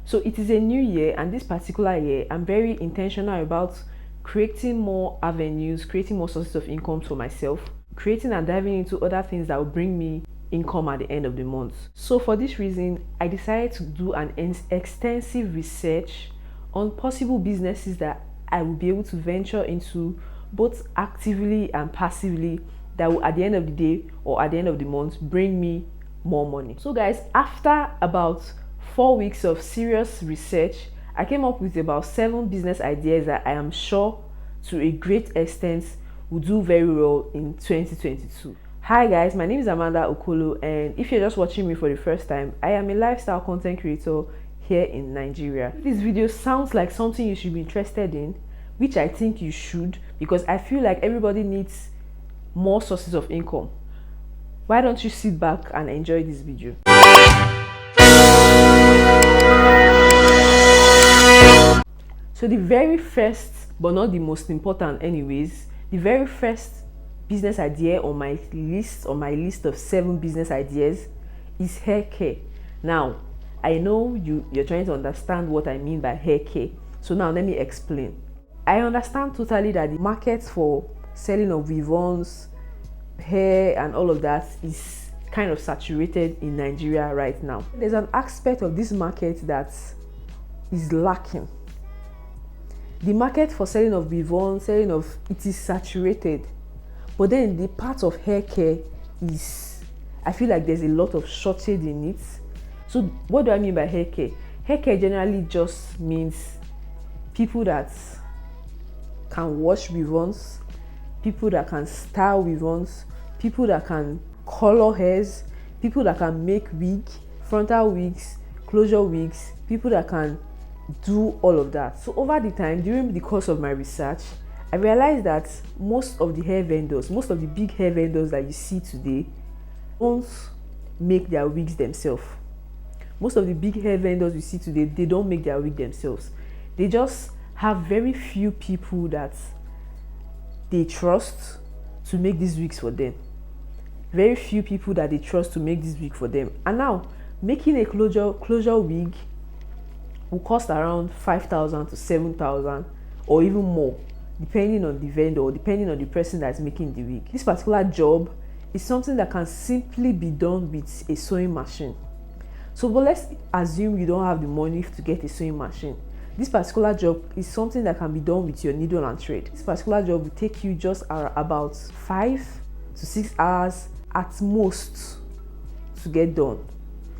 So it is a new year, and this particular year I'm very intentional about creating more avenues, creating more sources of income for myself, creating and diving into other things that will bring me income at the end of the month. So for this reason, I decided to do an extensive research on possible businesses that I will be able to venture into both actively and passively, that will at the end of the day or at the end of the month bring me more money. So guys, after about 4 weeks of serious research, I came up with about 7 business ideas that I am sure to a great extent will do very well in 2022. Hi guys, my name is Amanda Okolo, and if you're just watching me for the first time, I am a lifestyle content creator here in Nigeria. This video sounds like something you should be interested in, which I think you should, because I feel like everybody needs more sources of income. Why don't you sit back and enjoy this video? So the very first, but not the most important anyways, the very first business idea on my list of 7 business ideas is hair care. Now, I know you're trying to understand what I mean by hair care. So now let me explain. I understand totally that the market for selling of weave-ons, hair and all of that is kind of saturated in Nigeria right now. There's an aspect of this market that is lacking. The market for selling of weave-on, it is saturated. But then the part of hair care is, I feel like there's a lot of shortage in it. So what do I mean by hair care? Hair care generally just means people that can wash weave-ons, people that can style weave-ons, people that can color hairs, people that can make wig, frontal wigs, closure wigs, people that can do all of that. So over the time, during the course of my research, I realized that most of the hair vendors, most of the big hair vendors that you see today, don't make their wigs themselves. Most of the big hair vendors you see today, they don't make their wig themselves. They just have very few people that they trust to make these wigs for them. Very few people that they trust to make this wig for them. And now, making a closure wig will cost around 5,000 to 7,000 or even more, depending on the vendor or depending on the person that's making the wig. This particular job is something that can simply be done with a sewing machine. So but let's assume you don't have the money to get a sewing machine. This particular job is something that can be done with your needle and thread. This particular job will take you just about 5 to 6 hours at most to get done.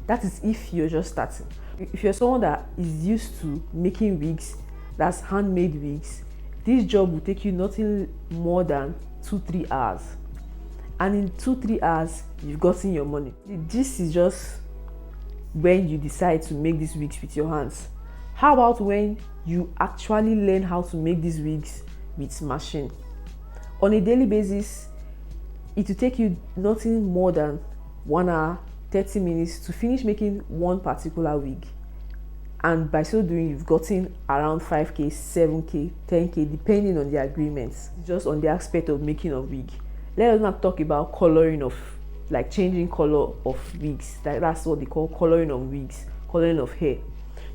That is if you're just starting. If you're someone that is used to making wigs, that's handmade wigs, this job will take you nothing more than 2-3 hours. And in 2-3 hours, you've gotten your money. This is just when you decide to make these wigs with your hands. How about when you actually learn how to make these wigs with machine? On a daily basis, it will take you nothing more than 1 hour, 30 minutes to finish making one particular wig. And by so doing, you've gotten around 5k, 7k, 10k, depending on the agreements, just on the aspect of making a wig. Let us not talk about coloring of, like changing color of wigs. That's what they call coloring of wigs, coloring of hair.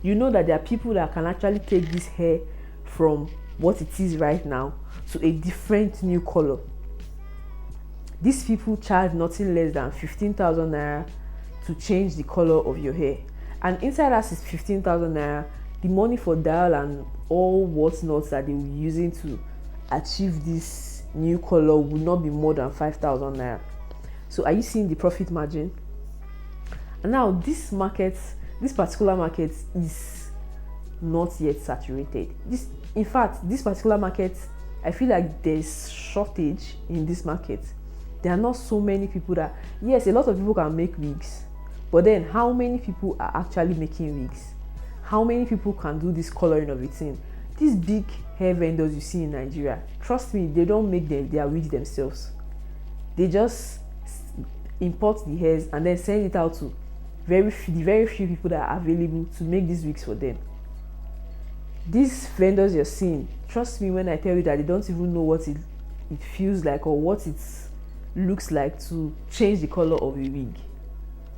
You know that there are people that can actually take this hair from what it is right now to a different new color. These people charge nothing less than 15,000 naira to change the color of your hair. And inside that is 15,000 naira. The money for dial and all whatnots that they were using to achieve this new color will not be more than 5,000 naira. So are you seeing the profit margin? And now this particular market is not yet saturated. In fact, this particular market, I feel like there's shortage in this market. There are not so many people that, yes, a lot of people can make wigs, but then how many people are actually making wigs? How many people can do this coloring of it in? These big hair vendors you see in Nigeria, trust me, they don't make their wigs themselves. They just import the hairs and then send it out to the very few people that are available to make these wigs for them. These vendors you're seeing, trust me when I tell you that they don't even know what it feels like or what it looks like to change the color of a wig.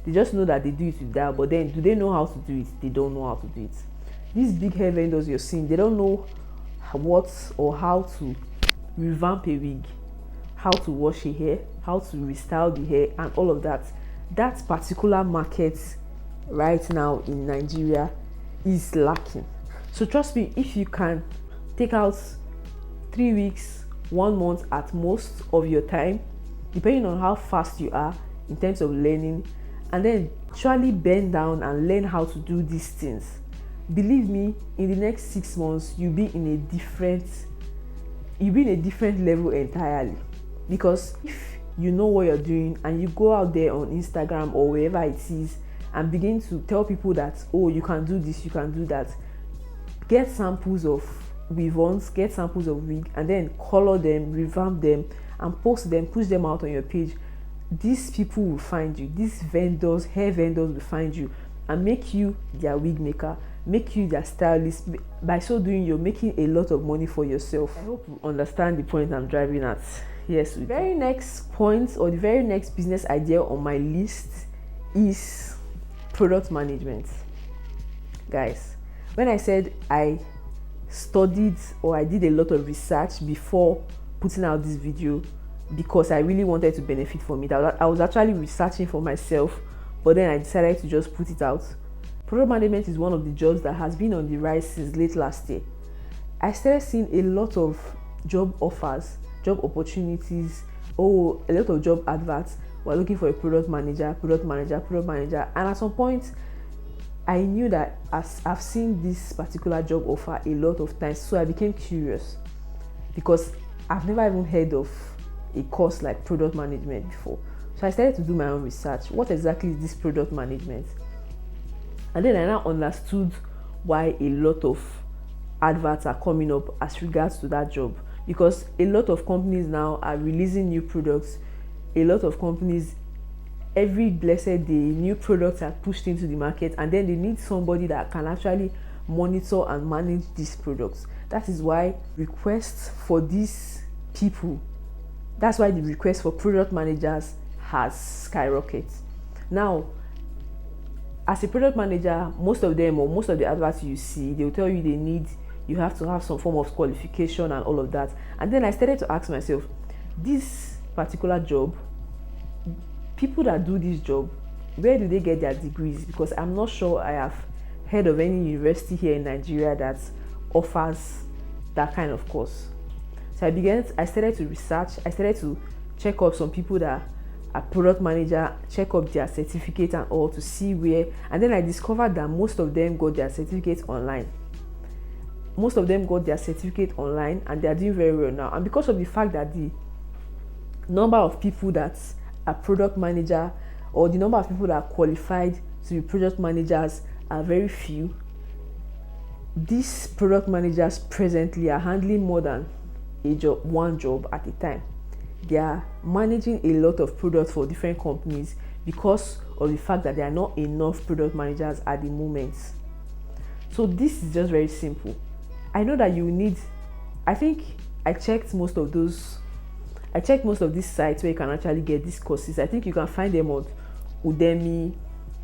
They just know that they do it with that, but then do they know how to do it? They don't know how to do it. These big hair vendors you're seeing, they don't know what or how to revamp a wig, how to wash a hair, how to restyle the hair, and all of that. That particular market right now in Nigeria is lacking. So trust me, if you can take out 3 weeks, 1 month at most of your time, depending on how fast you are in terms of learning, and then actually bend down and learn how to do these things, believe me, in the next 6 months you'll be in a different level entirely. Because if you know what you're doing and you go out there on Instagram or wherever it is and begin to tell people that, oh, you can do this, you can do that, get samples of weave-ons, get samples of wig, and then color them, revamp them, and post them, push them out on your page. These people will find you. These vendors, hair vendors, will find you and make you their wig maker, make you their stylist. By so doing, you're making a lot of money for yourself. I hope you understand the point I'm driving at. Yes, the very next point, or the very next business idea on my list, is product management. Guys, when I said I studied or I did a lot of research before putting out this video, because I really wanted to benefit from it, I was actually researching for myself, but then I decided to just put it out. Product management is one of the jobs that has been on the rise since late last year. I started seeing a lot of job offers, job opportunities, a lot of job adverts. We're looking for a product manager, and at some point I knew that as I've seen this particular job offer a lot of times, so I became curious, because I've never even heard of a course like product management before. So I started to do my own research. What exactly is this product management? And then I now understood why a lot of adverts are coming up as regards to that job, because a lot of companies now are releasing new products. A lot of companies, every blessed day, new products are pushed into the market, and then they need somebody that can actually monitor and manage these products. That is why requests for these people, that's why the request for product managers has skyrocketed. Now, as a product manager, most of them, or most of the adverts you see, they'll tell you you have to have some form of qualification and all of that. And then I started to ask myself, this particular job, people that do this job, where do they get their degrees? Because I'm not sure I have heard of any university here in Nigeria that offers that kind of course. So I started to research. I started to check up some people that are product manager, check up their certificate and all, to see where. And then I discovered that most of them got their certificate online. Most of them got their certificate online, and they are doing very well now. And because of the fact that the number of people that are product manager, or the number of people that are qualified to be product managers, are very few, these product managers presently are handling more than one job at a time. They are managing a lot of products for different companies because of the fact that there are not enough product managers at the moment. So this is just very simple. I know that you need, I think I checked most of these sites where you can actually get these courses. I think you can find them on Udemy,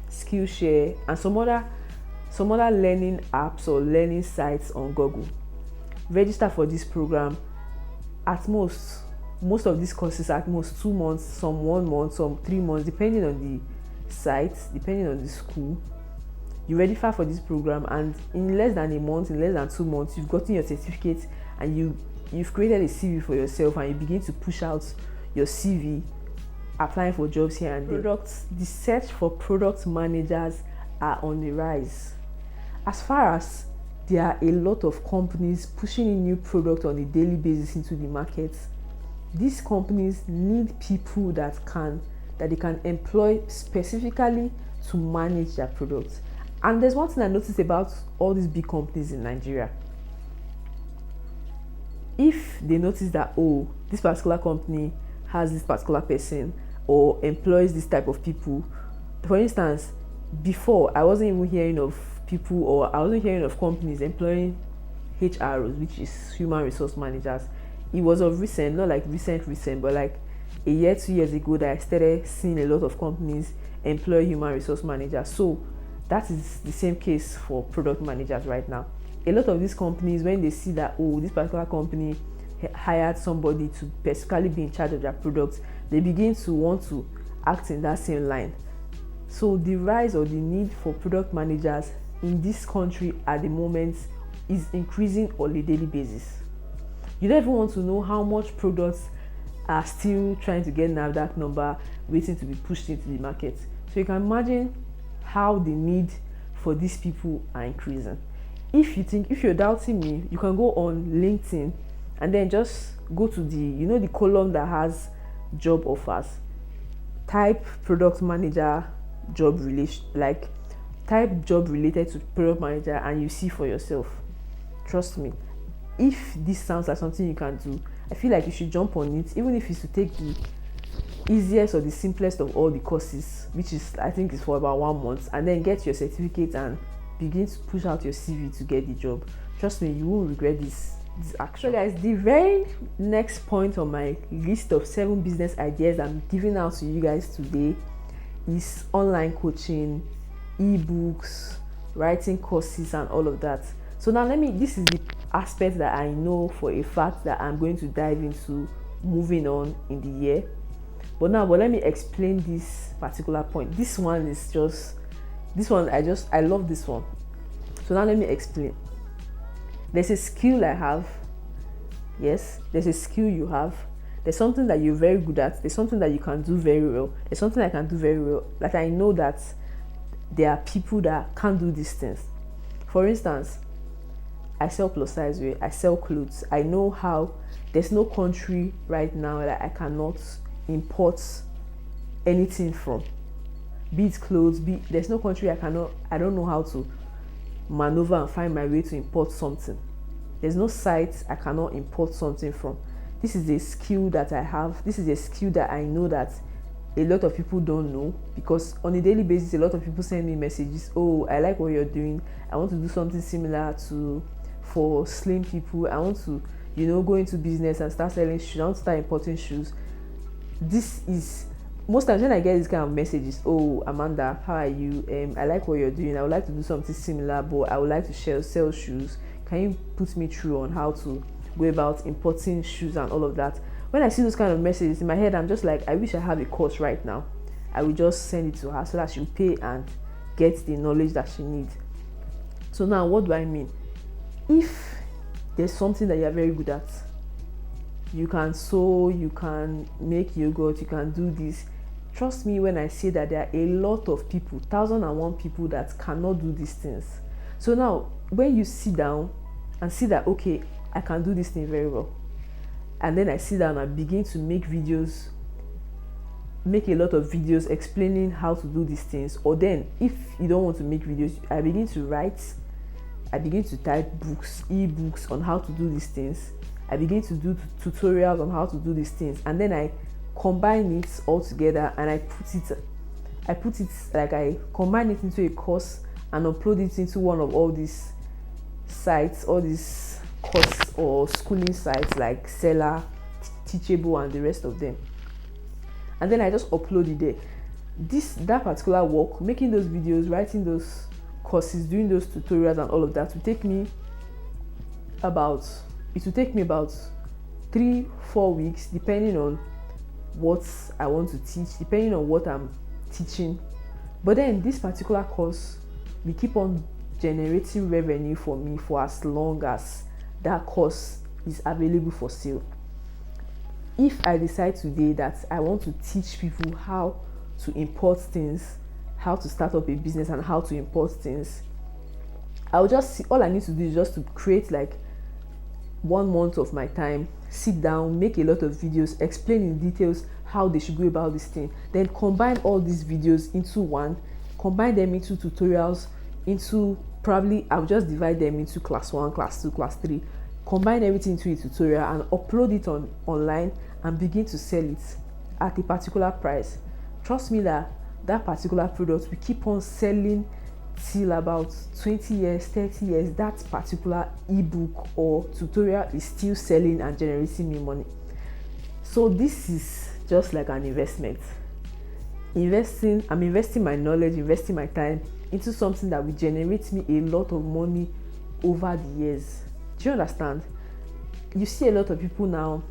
Skillshare, and some other learning apps or learning sites on Google. Register for this program. At most of these courses are at most 2 months, some 1 month, some 3 months, depending on the site, depending on the school. You register for this program, and in less than a month, in less than 2 months, you've gotten your certificate, and you've created a CV for yourself, and you begin to push out your CV, applying for jobs here and there. The search for product managers are on the rise. As far as there are a lot of companies pushing in new products on a daily basis into the market, these companies need people that they can employ specifically to manage their products. And there's one thing I noticed about all these big companies in Nigeria. If they notice that, oh, this particular company has this particular person or employs this type of people, for instance, before I wasn't even hearing of people, or I wasn't hearing of companies employing HROs, which is human resource managers. It was of recent, not like recent, but like a year, 2 years ago, that I started seeing a lot of companies employ human resource managers. So that is the same case for product managers right now. A lot of these companies, when they see that, oh, this particular company hired somebody to specifically be in charge of their products, they begin to want to act in that same line. So the rise or the need for product managers in this country at the moment is increasing on a daily basis. You don't even want to know how much products are still trying to get NAFDAC number, waiting to be pushed into the market. So you can imagine how the need for these people are increasing. If you're doubting me, you can go on LinkedIn and then just go to the column that has job offers. Type product manager job relation, like type job related to product manager, and you see for yourself. Trust me, if this sounds like something you can do, I feel like you should jump on it, even if it's to take the easiest or the simplest of all the courses, which is, I think, is for about 1 month, and then get your certificate and begin to push out your CV to get the job. Trust me, you won't regret this action. So guys, the very next point on my list of 7 business ideas I'm giving out to you guys today is online coaching, ebooks, writing courses, and all of that. So now this is the aspect that I know for a fact that I'm going to dive into moving on in the year. But let me explain this particular point. I love this one. So now let me explain. There's a skill I have. Yes, there's a skill you have. There's something that you're very good at. There's something that you can do very well. There's something I can do very well. Like, I know that there are people that can't do these things. For instance, I sell plus size wear. I sell clothes. I know how there's no country right now that I cannot import anything from. Be it clothes, there's no country I don't know how to maneuver and find my way to import something. There's no site I cannot import something from. This is a skill that I have. This is a skill that I know that a lot of people don't know, because on a daily basis, a lot of people send me messages. Oh, I like what you're doing. I want to do something similar for slim people. I want to, go into business and start selling shoes. I want to start importing shoes. This is most times when I get this kind of messages. Oh, Amanda, how are you? I like what you're doing. I would like to do something similar, but I would like to sell shoes. Can you put me through on how to go about importing shoes and all of that? When I see those kind of messages in my head, I'm just like, I wish I have a course right now. I will just send it to her so that she'll pay and get the knowledge that she needs. So now, what do I mean? If there's something that you're very good at, you can sew, you can make yogurt, you can do this. Trust me when I say that there are a lot of people, 1,001 people that cannot do these things. So now, when you sit down and see that, okay, I can do this thing very well, and then I sit down and begin to make a lot of videos explaining how to do these things. Or then, if you don't want to make videos, I begin to write, I begin to type books, ebooks on how to do these things. I begin to do tutorials on how to do these things, and then I combine it all together and I combine it into a course and upload it into one of all these sites, all these course or schooling sites like Seller, Teachable, and the rest of them. And then I just upload it there. That particular work, making those videos, writing those courses, doing those tutorials and all of that, will take me about 3-4 weeks, depending on what I want to teach, depending on what I'm teaching. But then this particular course will keep on generating revenue for me for as long as that course is available for sale. If I decide today that I want to teach people how to import things, how to start up a business and how to import things, all I need to do is just to create like 1 month of my time, sit down, make a lot of videos, explain in details how they should go about this thing, then combine all these videos into one, combine them into tutorials, I'll just divide them into class 1, class 2, class 3, combine everything into a tutorial and upload it online and begin to sell it at a particular price. Trust me that particular product will keep on selling till about 20 years, 30 years. That particular ebook or tutorial is still selling and generating me money. So this is just like an investment. I'm investing my knowledge, investing my time into something that will generate me a lot of money over the years. Do you understand? You see a lot of people now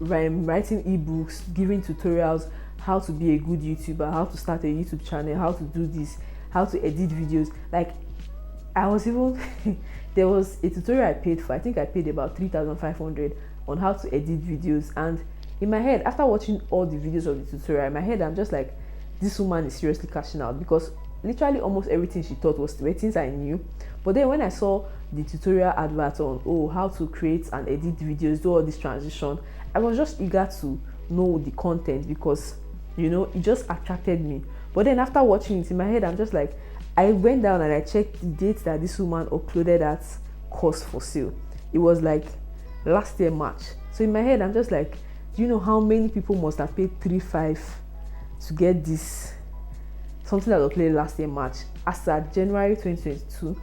writing ebooks, giving tutorials, how to be a good YouTuber, how to start a YouTube channel, how to do this, how to edit videos. Like, I was even there was a tutorial I paid for. I think I paid about 3,500 on how to edit videos, and in my head, after watching all the videos of the tutorial, in my head I'm just like, this woman is seriously cashing out, because literally almost everything she taught was things I knew. But then when I saw the tutorial advert on how to create and edit videos, do all this transition, I was just eager to know the content, because it just attracted me. But then after watching it, in my head I'm just like, I went down and I checked the date that this woman uploaded that course for sale. It was like last year March. So in my head I'm just like, do you know how many people must have paid 3,500 to get this, something that was uploaded last year March? As at January 2022,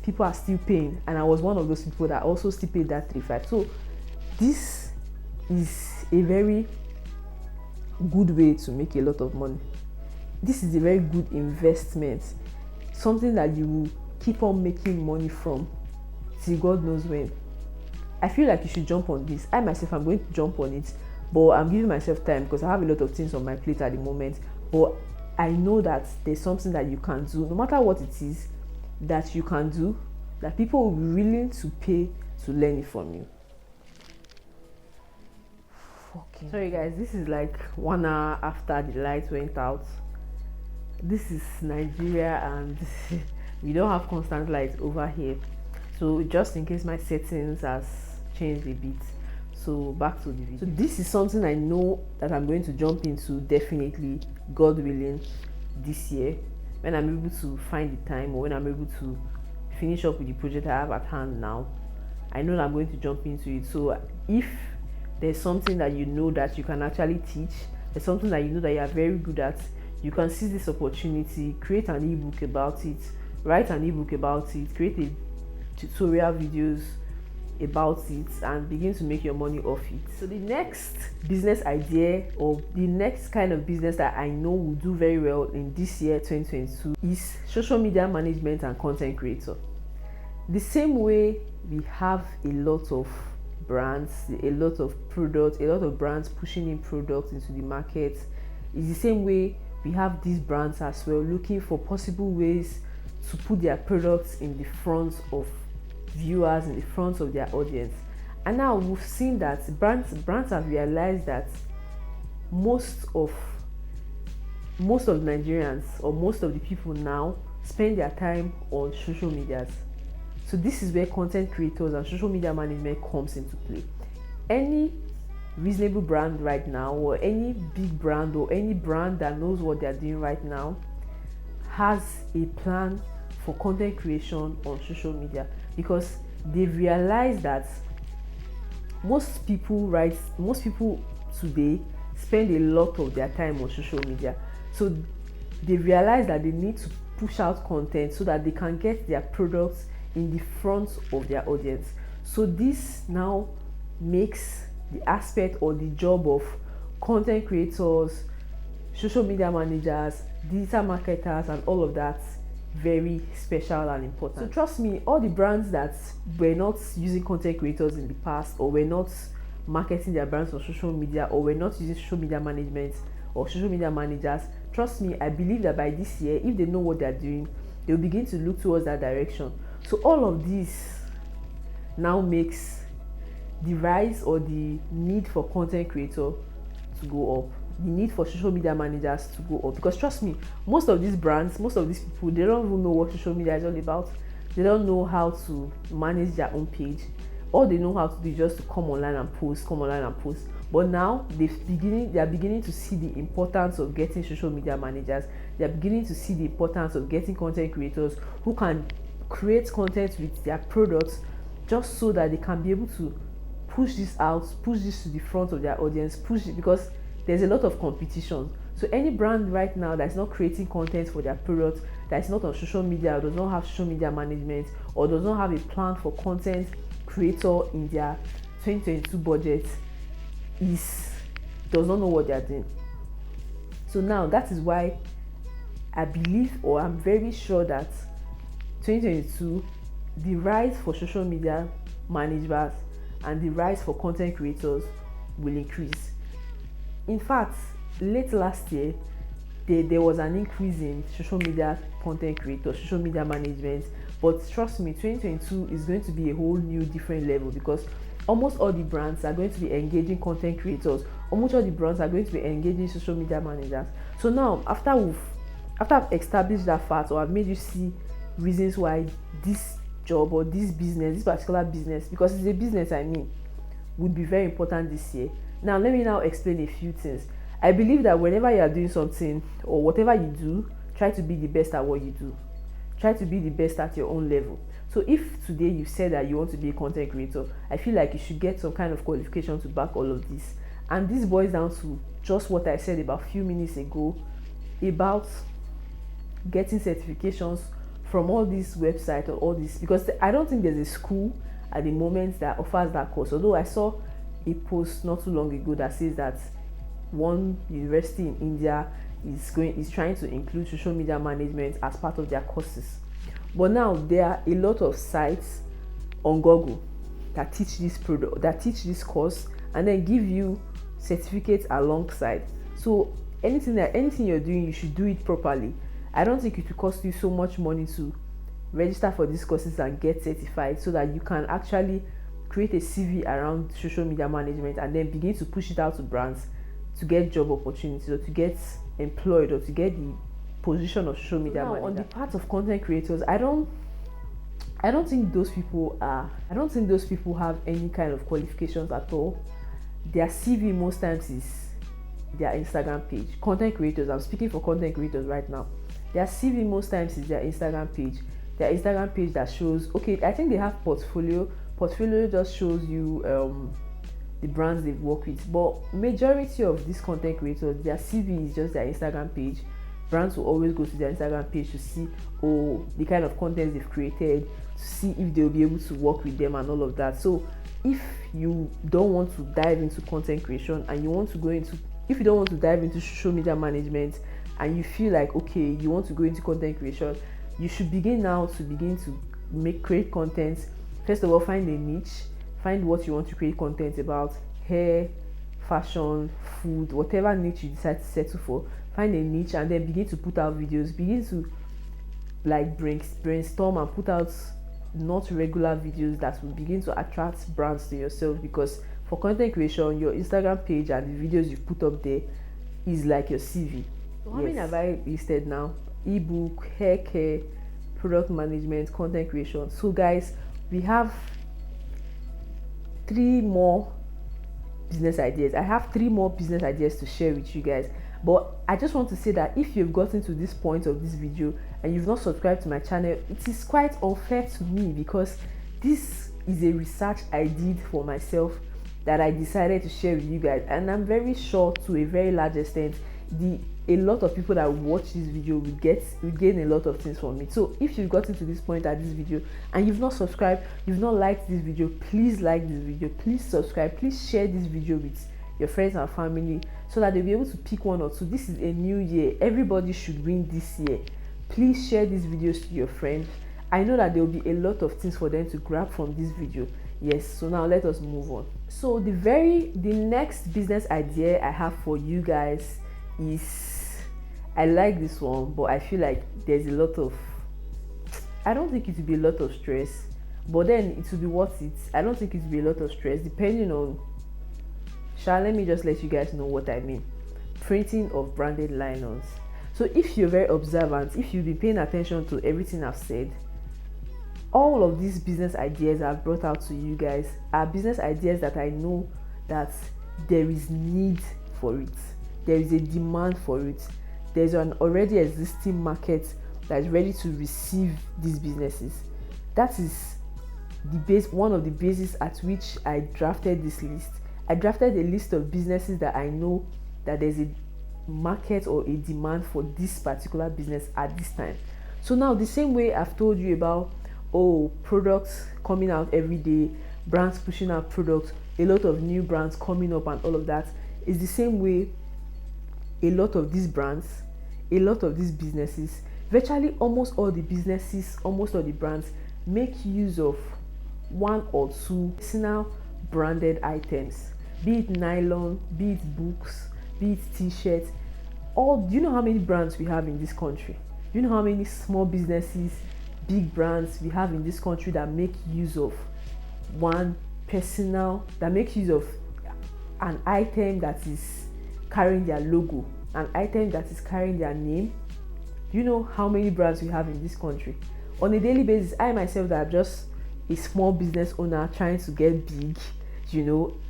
people are still paying, and I was one of those people that also still paid that 3,500. So this is a very good way to make a lot of money. This is a very good investment, something that you will keep on making money from till God knows when. I feel like you should jump on this. I myself, I'm going to jump on it, but I'm giving myself time because I have a lot of things on my plate at the moment. But I know that there's something that you can do, no matter what it is, that you can do, that people will be willing to pay to learn it from you. Sorry guys, this is like 1 hour after the lights went out. This is Nigeria and we don't have constant light over here, so just in case my settings has changed a bit. So back to the video. So this is something I know that I'm going to jump into, definitely, God willing, this year, when I'm able to find the time, or when I'm able to finish up with the project I have at hand now. I know that I'm going to jump into it. So if there's something that you know that you can actually teach, there's something that you know that you are very good at, you can seize this opportunity, create an ebook about it, write an ebook about it, create a tutorial videos about it, and begin to make your money off it. So the next business idea, or the next kind of business that I know will do very well in this year 2022, is social media management and content creator. The same way we have a lot of brands, a lot of products, a lot of brands pushing in products into the market, is the same way we have these brands as well, looking for possible ways to put their products in the front of viewers, in the front of their audience. And now we've seen that brands have realized that most of Nigerians, or most of the people now, spend their time on social medias. So this is where content creators and social media management comes into play. Any reasonable brand right now, or any big brand, or any brand that knows what they're doing right now, has a plan for content creation on social media, because they've realized that most people today spend a lot of their time on social media. So they realize that they need to push out content so that they can get their products in the front of their audience. So this now makes the aspect or the job of content creators, social media managers, digital marketers, and all of that very special and important. So trust me, all the brands that were not using content creators in the past, or were not marketing their brands on social media, or were not using social media management or social media managers, trust me, I believe that by this year, if they know what they're doing, they'll begin to look towards that direction. So all of this now makes the rise or the need for content creator to go up, the need for social media managers to go up. Because trust me, most of these brands, most of these people, they don't even know what social media is all about. They don't know how to manage their own page. All they know how to do is just to come online and post. But now they are beginning to see the importance of getting social media managers. They are beginning to see the importance of getting content creators who can create content with their products, just so that they can be able to push this out, push this to the front of their audience, push it, because there's a lot of competition. So any brand right now that's not creating content for their products, that's not on social media, or does not have social media management, or does not have a plan for content creator in their 2022 budget, does not know what they're doing. So now that is why I believe, or I'm very sure, that 2022, the rise for social media managers and the rise for content creators will increase. In fact, late last year, there was an increase in social media content creators, social media management. But trust me, 2022 is going to be a whole new different level, because almost all the brands are going to be engaging content creators. Almost all the brands are going to be engaging social media managers. So now, after I've established that fact, or I've made you see reasons why this job or this business, this particular business, because it's a business, would be very important this year. Now, let me now explain a few things. I believe that whenever you are doing something, or whatever you do, try to be the best at what you do. Try to be the best at your own level. So if today you said that you want to be a content creator, I feel like you should get some kind of qualification to back all of this. And this boils down to just what I said about a few minutes ago about getting certifications from all these websites or all this, because I don't think there's a school at the moment that offers that course. Although I saw a post not too long ago that says that one university in India is trying to include social media management as part of their courses. But now there are a lot of sites on Google that teach this course, and then give you certificates alongside. So anything you're doing, you should do it properly. I don't think it will cost you so much money to register for these courses and get certified, so that you can actually create a CV around social media management and then begin to push it out to brands to get job opportunities, or to get employed, or to get the position of social media manager. On the part of content creators, I don't think those people have any kind of qualifications at all. Their CV most times is their Instagram page. Content creators, I'm speaking for content creators right now. Their CV most times is their Instagram page. Their Instagram page that shows, okay, I think they have portfolio. Portfolio just shows you the brands they've worked with. But majority of these content creators, their CV is just their Instagram page. Brands will always go to their Instagram page to see the kind of content they've created, to see if they'll be able to work with them and all of that. So if you don't want to dive into content creation, and if you don't want to dive into social media management, and you feel like, okay, you want to go into content creation, you should begin to create content. First of all, find a niche, find what you want to create content about: hair, fashion, food, whatever niche you decide to settle for. Find a niche and then begin to put out videos. Begin to brainstorm and put out not regular videos that will begin to attract brands to yourself. Because for content creation, your Instagram page and the videos you put up there is like your CV. So how many have I listed now? Ebook, hair care, product management, content creation. So guys, we have 3 more business ideas. I have 3 more business ideas to share with you guys. But I just want to say that if you've gotten to this point of this video and you've not subscribed to my channel, it is quite unfair to me, because this is a research I did for myself that I decided to share with you guys. And I'm very sure to a very large extent a lot of people that watch this video will gain a lot of things from it. So if you've gotten to this point at this video and you've not subscribed, you've not liked this video, please like this video, please subscribe, please share this video with your friends and family, so that they'll be able to pick one or two. This is a new year. Everybody should win this year. Please share these videos to your friends. I know that there will be a lot of things for them to grab from this video. Yes, so now let us move on. So the next business idea I have for you guys is, I like this one, but I feel like there's a lot of, I don't think it will be a lot of stress, but then it will be worth it. I don't think it will be a lot of stress, depending on, let me just let you guys know what I mean. Printing of branded liners. So if you're very observant, if you've been paying attention to everything I've said, all of these business ideas I've brought out to you guys are business ideas that I know that there is need for it. There is a demand for it. There's an already existing market that is ready to receive these businesses. That is one of the bases at which I drafted this list. I drafted a list of businesses that I know that there's a market or a demand for this particular business at this time. So now, the same way I've told you about products coming out every day, brands pushing out products, a lot of new brands coming up and all of that, is the same way a lot of these brands, a lot of these businesses, virtually almost all the businesses, almost all the brands make use of one or two personal branded items, be it nylon, be it books, be it t-shirts. Do you know how many brands we have in this country? Do you know how many small businesses, big brands we have in this country that make use of one personal, that makes use of an item that is carrying their logo, an item that is carrying their name? Do you know how many brands we have in this country? On a daily basis, I myself, that I'm just a small business owner trying to get big,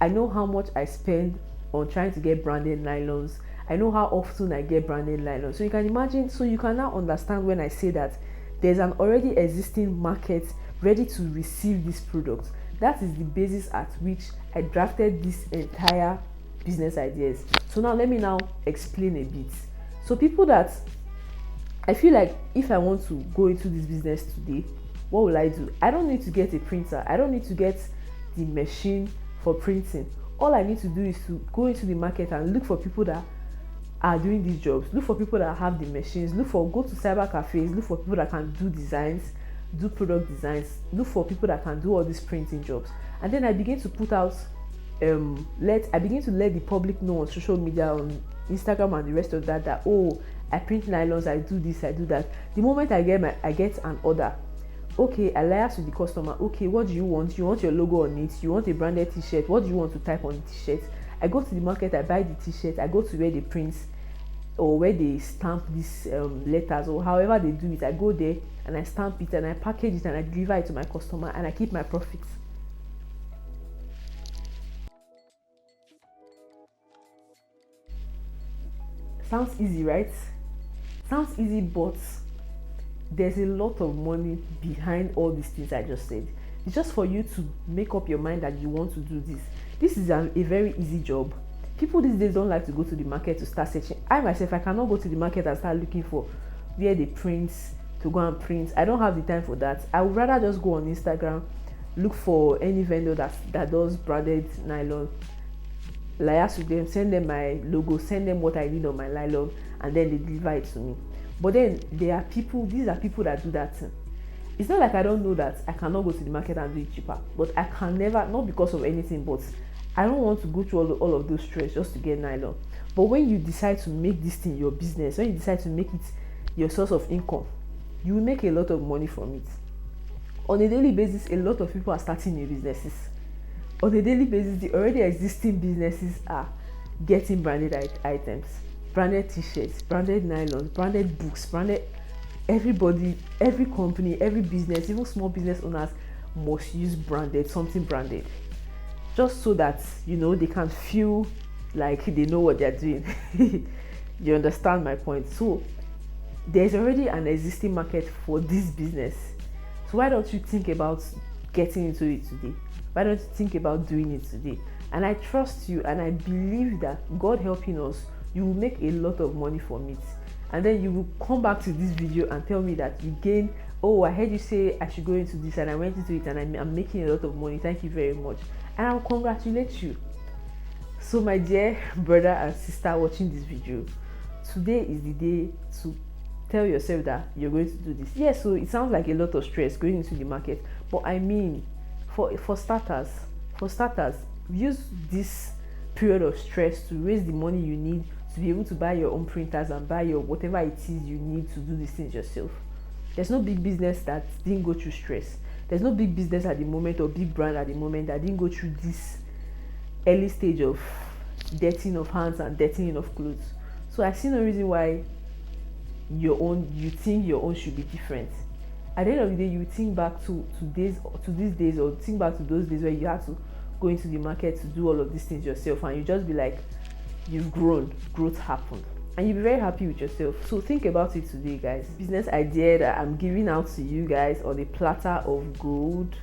I know how much I spend on trying to get branded nylons. I know how often I get branded nylons. So you can imagine, so you can now understand when I say that there's an already existing market ready to receive this product. That is the basis at which I drafted this entire business ideas. So now let me now explain a bit. So people that, I feel like if I want to go into this business today, what will I do? I don't need to get a printer. I don't need to get the machine for printing. All I need to do is to go into the market and look for people that are doing these jobs. Look for people that have the machines. Go to cyber cafes. Look for people that can do designs, do product designs. Look for people that can do all these printing jobs. And then I begin to put out, I begin to let the public know on social media, on Instagram and the rest of that, oh, I print nylons, I do this, I do that. The moment I get an order, okay, I liaise with the customer. Okay, what do you want? You want your logo on it? You want a branded t-shirt? What do you want to type on the t-shirt? I go to the market, I buy the t-shirt, I go to where they print or where they stamp these letters, or however they do it. I go there and I stamp it and I package it and I deliver it to my customer and I keep my profits. Sounds easy, right? Sounds easy, but there's a lot of money behind all these things I just said. It's just for you to make up your mind that you want to do this. This is a very easy job. People these days don't like to go to the market to start searching. I myself, I cannot go to the market and start looking for where they print, to go and print. I don't have the time for that. I would rather just go on Instagram, look for any vendor that does branded nylon, liaise with them, send them my logo, send them what I need on my nylon, and then they deliver it to me. But then these are people that do that thing. It's not like I don't know that I cannot go to the market and do it cheaper, but I can never, not because of anything, but I don't want to go through all of those stress just to get nylon. But when you decide to make this thing your business, when you decide to make it your source of income, you will make a lot of money from it. On a daily basis, a lot of people are starting new businesses. On a daily basis, the already existing businesses are getting branded items, branded t-shirts, branded nylons, branded books, branded. Everybody, every company, every business, even small business owners must use something branded, just so that they can feel like they know what they're doing. You understand my point? So there's already an existing market for this business. So why don't you think about getting into it today? Why don't you think about doing it today? And I trust you, and I believe that God helping us, you will make a lot of money from it. And then you will come back to this video and tell me that you gain, oh, I heard you say I should go into this and I went into it and I'm making a lot of money. Thank you very much. And I'll congratulate you. So my dear brother and sister watching this video, today is the day to tell yourself that you're going to do this. Yes, so it sounds like a lot of stress going into the market, but I mean, for starters, use this period of stress to raise the money you need to be able to buy your own printers and buy your whatever it is you need to do these things yourself. There's no big business that didn't go through stress. There's no big business at the moment or big brand at the moment that didn't go through this early stage of dirtying of hands and dirtying of clothes. So I see no reason why you think your own should be different. At the end of the day, you think back to these days, or think back to those days where you had to go into the market to do all of these things yourself, and you just be like, you've grown, growth happened, and you'll be very happy with yourself. So think about it today, guys. Business idea that I'm giving out to you guys on a platter of gold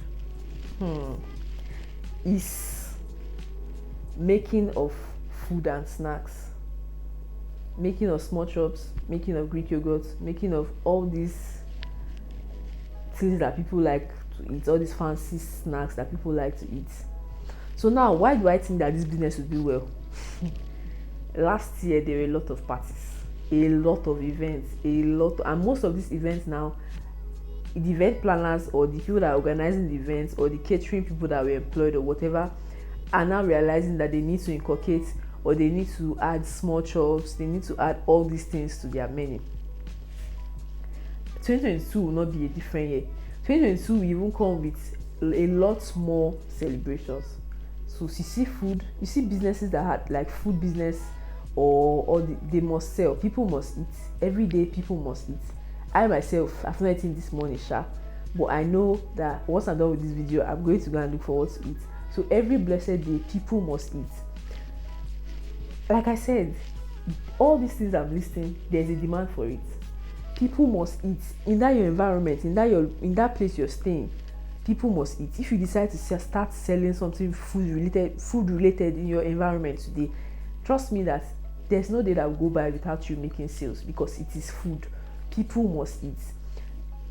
is making of food and snacks, making of small chops, making of Greek yogurt, making of all these things that people like to eat, all these fancy snacks that people like to eat. So now, why do I think that this business will do well? last year there were a lot of parties, a lot of events, and most of these events now, the event planners or the people that are organizing the events or the catering people that were employed or whatever are now realizing that they need to inculcate or they need to add small chops, they need to add all these things to their menu. 2022 will not be a different year. 2022 will even come with a lot more celebrations. So you see food, you see businesses that had like food business they must sell. People must eat. Every day people must eat. I myself, I've not eaten this morning, but I know that once I'm done with this video, I'm going to go and look for what to eat. So every blessed day, people must eat. Like I said, all these things I'm listing, there's a demand for it. People must eat in that your environment, in that place you're staying. People must eat. If you decide to start selling something food related in your environment today, trust me that there's no day that will go by without you making sales, because it is food. People must eat.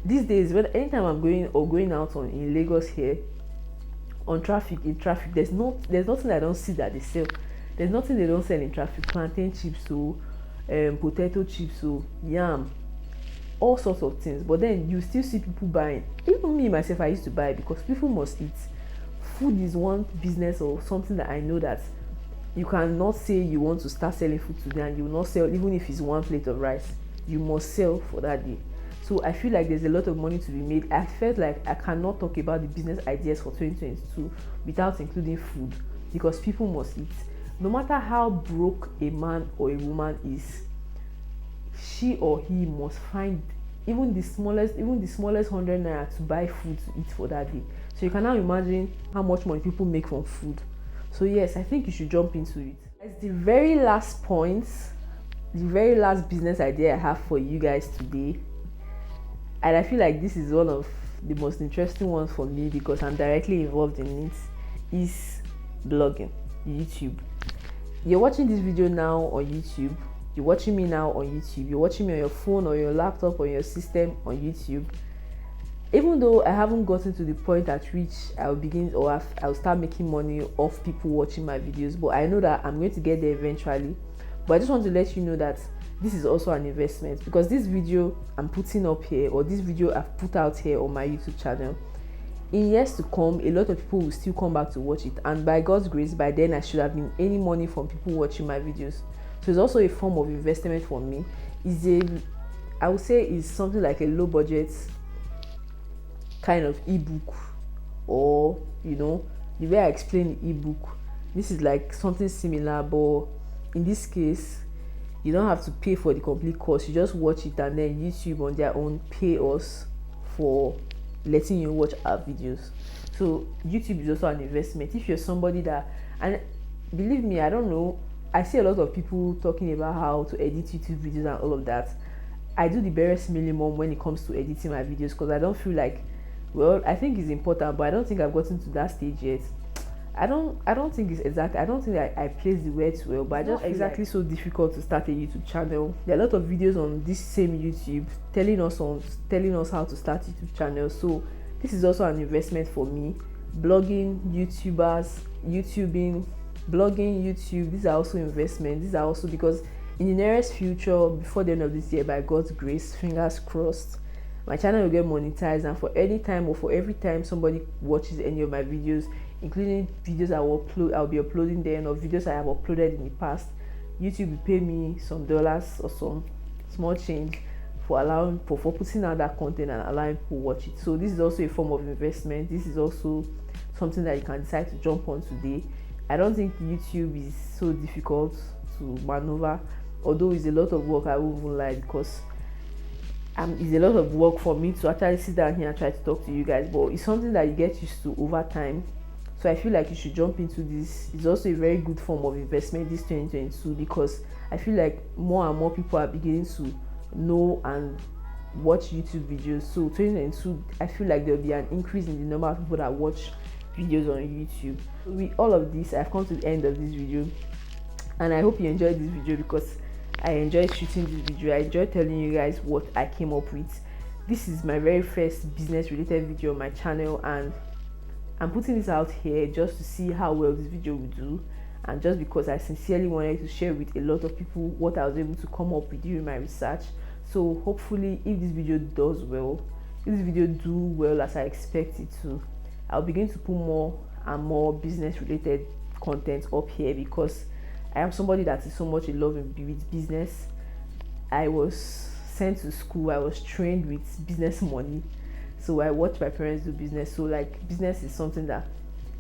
These days, anytime I'm going out in Lagos here, in traffic, there's nothing I don't see that they sell. There's nothing they don't sell in traffic. Plantain chips, potato chips, yam, all sorts of things. But then you still see people buying. Even me myself, I used to buy because people must eat. Food is one business or something that I know that you cannot say you want to start selling food today and you will not sell, even if it's one plate of rice. You must sell for that day. So I feel like there's a lot of money to be made. I felt like I cannot talk about the business ideas for 2022 without including food, because people must eat. No matter how broke a man or a woman is, she or he must find even the smallest 100 naira to buy food to eat for that day. So you can now imagine how much money people make from food. So yes, I think you should jump into it. As the very last point, the very last business idea I have for you guys today, and I feel like this is one of the most interesting ones for me because I'm directly involved in it, is blogging, YouTube. You're watching this video now on YouTube, you're watching me now on YouTube, you're watching me on your phone or your laptop or your system on YouTube. Even though I haven't gotten to the point at which I'll start making money off people watching my videos, but I know that I'm going to get there eventually. But I just want to let you know that this is also an investment, because this video I'm putting up here, or this video I've put out here on my YouTube channel, in years to come, a lot of people will still come back to watch it, and by God's grace, by then I should have been earning money from people watching my videos. So it's also a form of investment for me. I would say it's something like a low budget kind of ebook, or the way I explain the ebook, this is like something similar, but in this case you don't have to pay for the complete course. You just watch it, and then YouTube on their own pay us for letting you watch our videos. So YouTube is also an investment. If you're somebody that, and believe me, I don't know, I see a lot of people talking about how to edit YouTube videos and all of that. I do the barest minimum when it comes to editing my videos, because I don't feel like, well, I think it's important, but I don't think I've gotten to that stage yet. I don't think it's exact. I don't think that I place the words well, but it's not exactly so difficult to start a YouTube channel. There are a lot of videos on this same YouTube telling us how to start YouTube channels. So this is also an investment for me. Blogging, YouTubing, blogging, YouTube, these are also investments. These are also because in the nearest future, before the end of this year, by God's grace, fingers crossed, my channel will get monetized, and for any time or for every time somebody watches any of my videos, including videos I'll be uploading then, or videos I have uploaded in the past, YouTube will pay me some dollars or some small change for putting out that content and allowing people to watch it. So this is also a form of investment. This is also something that you can decide to jump on today. I don't think YouTube is so difficult to maneuver, although it's a lot of work, I won't even lie, because it's a lot of work for me to actually sit down here and try to talk to you guys, but it's something that you get used to over time. So I feel like you should jump into this. It's also a very good form of investment this 2022, because I feel like more and more people are beginning to know and watch YouTube videos. So 2022, I feel like there'll be an increase in the number of people that watch videos on YouTube. With all of this, I've come to the end of this video, and I hope you enjoyed this video, because I enjoyed shooting this video. I enjoyed telling you guys what I came up with. This is my very first business related video on my channel, and I'm putting this out here just to see how well this video will do, and just because I sincerely wanted to share with a lot of people what I was able to come up with during my research. So hopefully, if this video does well, if this video do well as I expect it to, I'll begin to put more and more business related content up here, because I am somebody that is so much in love with business. I was sent to school, I was trained with business money, so I watched my parents do business. So like, business is something that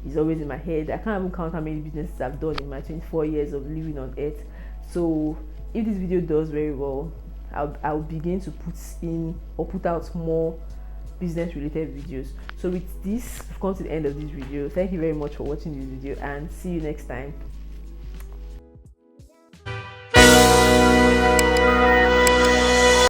is always in my head. I can't even count how many businesses I've done in my 24 years of living on earth. So if this video does very well, I'll begin to put out more business related videos. So with this, we've come to the end of this video. Thank you very much for watching this video, and see you next time.